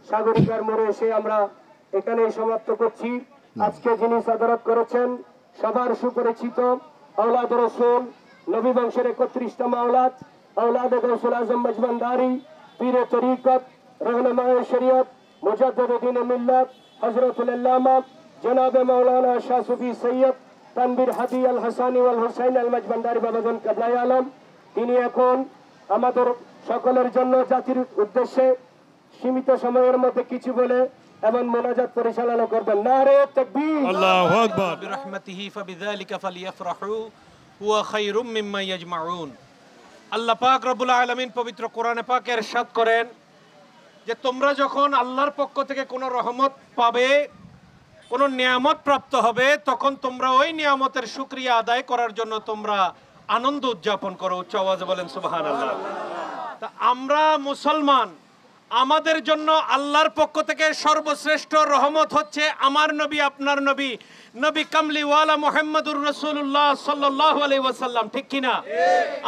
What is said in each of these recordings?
সাগরিকার মোড়ে এসে আমরা এখানেই সমাপ্ত করছি। আজকে যিনি সাদরাত করেছেন সবার সুপরিচিত আওলাদ রাসূল নবী বংশের 31তম আওলাদ আওলাদ গাউসুল আজম মজবান্ডারি পীরে তরিকত रहनुमाए शरीयत मुजद्दिद मिल्लत हजरतुल अल्लामा जनाब मौलाना शाह सूफी सैयद তানবীর হাদি আল হাসানি ওয়াল হুসাইন আল মজবান্ডারি বাবাজন কিবলাই আলম তিনি এখন আমাদের সকলের জন্য জাতির উদ্দেশ্যে সীমিত সময়ের মধ্যে কিছু বলে এবং মোনাজাত পরিচালনা করবেন। নারে তাকবীর, আল্লাহু আকবার। বিরহমাতিহি ফাবিযালিকা ফালিয়াফরাহু হুয়া খায়রুম মিম্মা ইয়াজমাউন। আল্লাহ পাক রব্বুল আলামিন পবিত্র কোরআনে পাকে ইরশাদ করেন যে তোমরা যখন আল্লাহর পক্ষ থেকে কোনো রহমত পাবে, কোনো নিয়ামত প্রাপ্ত হবে, তখন তোমরা ওই নিয়ামতের শুকরিয়া আদায় করার জন্য তোমরা আনন্দ উদযাপন করো। উচ্চ আওয়াজে বলেন সুবহানাল্লাহ। তা আমরা মুসলমান, আমাদের জন্য আল্লাহর পক্ষ থেকে সর্বশ্রেষ্ঠ রহমত হচ্ছে আমার নবী, আপনার নবী, নবী কামলিওয়ালা মুহাম্মদুর রাসূলুল্লাহ সাল্লাল্লাহু আলাইহি ওয়াসাল্লাম। ঠিক কিনা?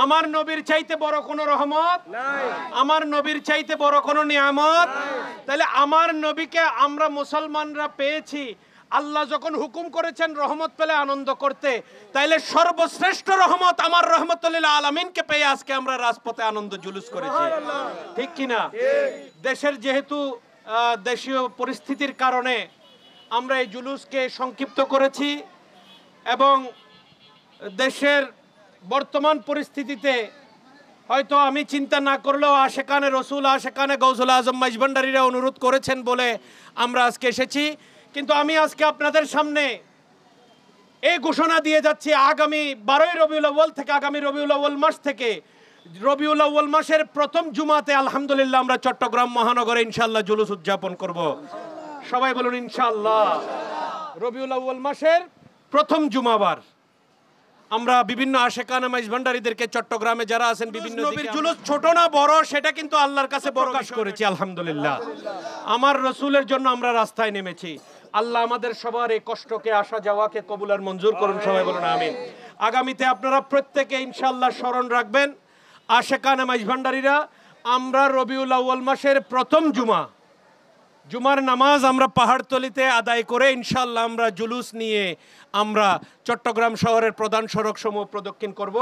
আমার নবীর চাইতে বড় কোনো রহমত নাই, আমার নবীর চাইতে বড় কোনো নিয়ামত। তাহলে আমার নবীকে আমরা মুসলমানরা পেয়েছি, আল্লাহ যখন হুকুম করেছেন রহমত পেলে আনন্দ করতে, তাইলে সর্বশ্রেষ্ঠ রহমত আমার রহমতুল্লিল আলামিনকে পেয়ে আজকে আমরা রাজপথে আনন্দ জুলুস করেছি। ঠিক কিনা? দেশের যেহেতু দেশীয় পরিস্থিতির কারণে আমরা এই জুলুসকে সংক্ষিপ্ত করেছি এবং দেশের বর্তমান পরিস্থিতিতে হয়তো আমি চিন্তা না করলেও আশেকানে রসুল, আশেকানে গৌসুল আজম মাইজভান্ডারীরা অনুরোধ করেছেন বলে আমরা আজকে এসেছি। কিন্তু আমি আজকে আপনাদের সামনে এই ঘোষণা দিয়ে যাচ্ছি, আগামী 12ই রবিউল আউয়াল থেকে, আগামী রবিউল আউয়াল মাস থেকে, রবিউল আউয়াল মাসের প্রথম জুমাতে আলহামদুলিল্লাহ আমরা চট্টগ্রাম মহানগরে ইনশাআল্লাহ জুলুস উদযাপন করব। সবাই বলুন ইনশাআল্লাহ। রবিউল আউয়াল মাসের প্রথম জুমাবার আমরা বিভিন্ন আশেকানা মাইজভান্ডারীদেরকে চট্টগ্রামে যারা আছেন বিভিন্ন নবীর জুলুস ছোট না বড় সেটা কিন্তু আল্লাহর কাছে বড় কাজ করেছি আলহামদুলিল্লাহ। আমার রসুলের জন্য আমরা রাস্তায় নেমেছি। আল্লাহ আমাদের সবার এই কষ্টকে, আসা যাওয়াকে কবুল আর মঞ্জুর করুন। সবাই বলুন আমিন। আগামীতে আপনারা প্রত্যেকে ইনশাআল্লাহ স্মরণ রাখবেন, আশেকানা মাইজভান্ডারীরা আমরা রবিউল আউয়াল মাসের প্রথম জুমার নামাজ আমরা পাহাড়তলিতে আদায় করে ইনশাআল্লাহ আমরা জুলুস নিয়ে আমরা চট্টগ্রাম শহরের প্রধান সড়ক সমূহ প্রদক্ষিণ করব।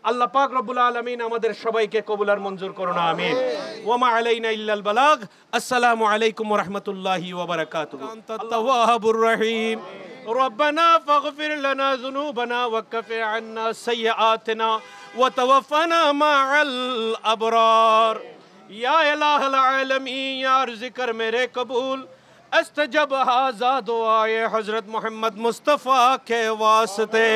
আল্লাহ পাক রব্বুল আলামিন আমাদের সবাইকে কবুল আর মঞ্জুর করুন আমিন। ওয়া মা আলাইনা ইল্লাল বালাগ। আসসালামু আলাইকুম ওয়া রাহমাতুল্লাহি ওয়া বারাকাতুহু। আনতা তাওয়াবুর রহিম। রব্বানা ফাগফির লানা যুনুবানা ওয়া কাফির আন্না সাইয়্যাতিনা ওয়া তাওয়াফানা মা'আল আবরার। या इलाहुल आलमीन यार जिक्र मेरे कबूल अस्तजब हाजा दुआए हजरत मोहम्मद मुस्तफ़ा के वास्ते,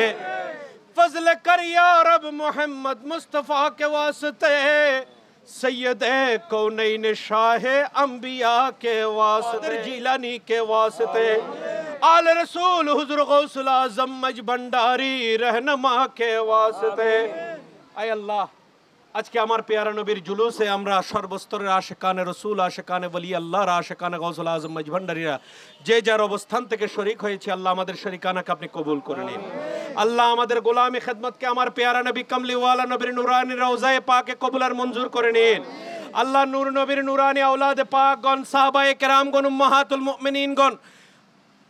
फजल कर या रब मोहम्मद मुस्तफ़ा के वास्ते, सैयद कौनैन शाह अंबिया के वास्ते, जिलानी के वास्ते, आल रसूल हुजूर गौसुल आज़म मजभंडारी रहनुमा के वास्ते। आय अल्लाह, আজকে আমার পেয়ারা নবীর জুলুসে আমরা সর্বস্তরের আশেকানে রসুল, আশেকানে ওলি আল্লাহর, আশেকানে গৌসুল আজম মাইজভান্ডারীরা যে যার অবস্থান থেকে শরীক হয়েছে, আল্লাহ আমাদের শরীকানাকে আপনি কবুল করে নিন। আল্লাহ আমাদের গোলামি খেদমতকে আমার পেয়ারা নবী কামলিওয়ালা নবীর নুরানি রওজায়ে পাকে কবুল আর মঞ্জুর করে নিন। আল্লাহ নূর নবীর নুরানি আওলাদে পাকগণ, সাহাবায়ে কেরামগণ, উম্মাহাতুল মুমিনিনগণ,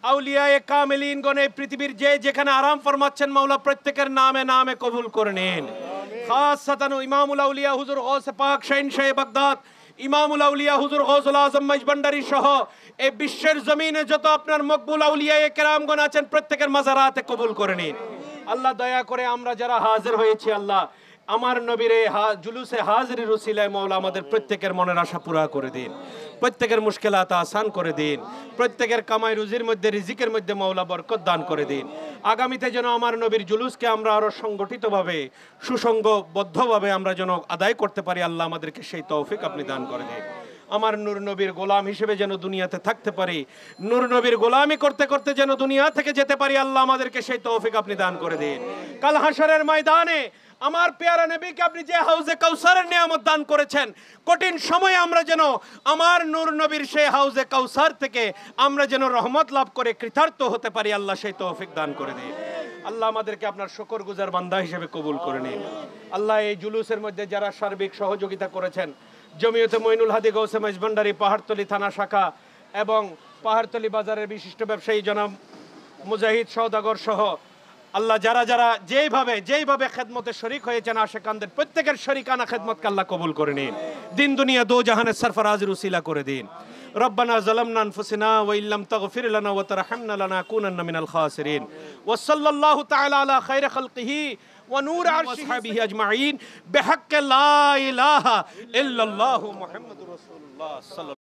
আউলিয়ায়ে কামিলিনগণ এই পৃথিবীর যে যেখানে আরাম ফরমাচ্ছেন মাওলা প্রত্যেকের নামে নামে কবুল করে নিন। খাসাতান ইমামুল আউলিয়া হুজুর গৌসে পাক শাহিনশাহ বাগদাদ, ইমামুল আউলিয়া হুজুর গৌসুল আজম মাইজভান্ডারী সহ এই বিশ্বের জমিনে যত আপনার মকবুল আউলিয়ায়ে কেরামগণ আছেন প্রত্যেকের মাজারাতে কবুল করে নিন। আল্লাহ দয়া করে আমরা যারা হাজির হয়েছি, আল্লাহ আমার নবীর এই জুলুসে হাজিরির উসিলায় মাওলা আমাদের প্রত্যেকের মনের আশা পুরা করে দিন, প্রত্যেকের মুশকিলাত আসান করে দিন, প্রত্যেকের কামাই রুজির মধ্যে, রিজিকের মধ্যে মাওলা বরকত দান করে দিন। আগামীতে যেন আমার নবীর জুলুসকে আমরা আরো সংগঠিতভাবে, সুসংঘবদ্ধভাবে আমরা যেন আদায় করতে পারি, আল্লাহ আমাদেরকে সেই তৌফিক আপনি দান করে দিন। আমার নূর নবীর গোলাম হিসেবে যেন দুনিয়াতে থাকতে পারি, নূর নবীর গোলামি করতে করতে যেন দুনিয়া থেকে যেতে পারি, আল্লাহ আমাদেরকে সেই তৌফিক আপনি দান করে দিন। কাল হাশরের ময়দানে আমার পেয়ারা নবীকে আপনি যে হাউজে কাউসারের নিয়ামত দান করেছেন, কঠিন সময়ে আমরা যেন আমার নূর নবীর সেই হাউজে কাউসার থেকে আমরা যেন রহমত লাভ করে কৃতার্থ হতে পারি, আল্লাহ সেই তৌফিক দান করে দিন। আল্লাহ আমাদেরকে আপনার শুকরগুজার বান্দা হিসেবে কবুল করে নিন। আল্লাহ এই জুলুসের মধ্যে যারা সার্বিক সহযোগিতা করেছেন, জমিয়তে মঈনুল হাদি গৌসে মাইজভান্ডারী পাহাড়তলি থানা শাখা এবং পাহাড়তলি বাজারের বিশিষ্ট ব্যবসায়ী জনাব মুজাহিদ সওদাগর সহ আল্লাহ যারা যারা যেইভাবে খেদমতে শরিক হয়েছেন, আশেকানদের প্রত্যেকের শরিকানা খেদমতকে আল্লাহ কবুল করে নিন। দিন দুনিয়া দো জাহানের সরফরাজের উসিলা করে দিন। ربنا ظلمنا أنفسنا وإن لم تغفر لنا وترحمنا لنكونن من الخاسرين وصلى الله تعالى على خير خلقه ونور عرشه وصحبه أجمعين بحق لا إله إلا الله محمد رسول الله صلى الله عليه وسلم.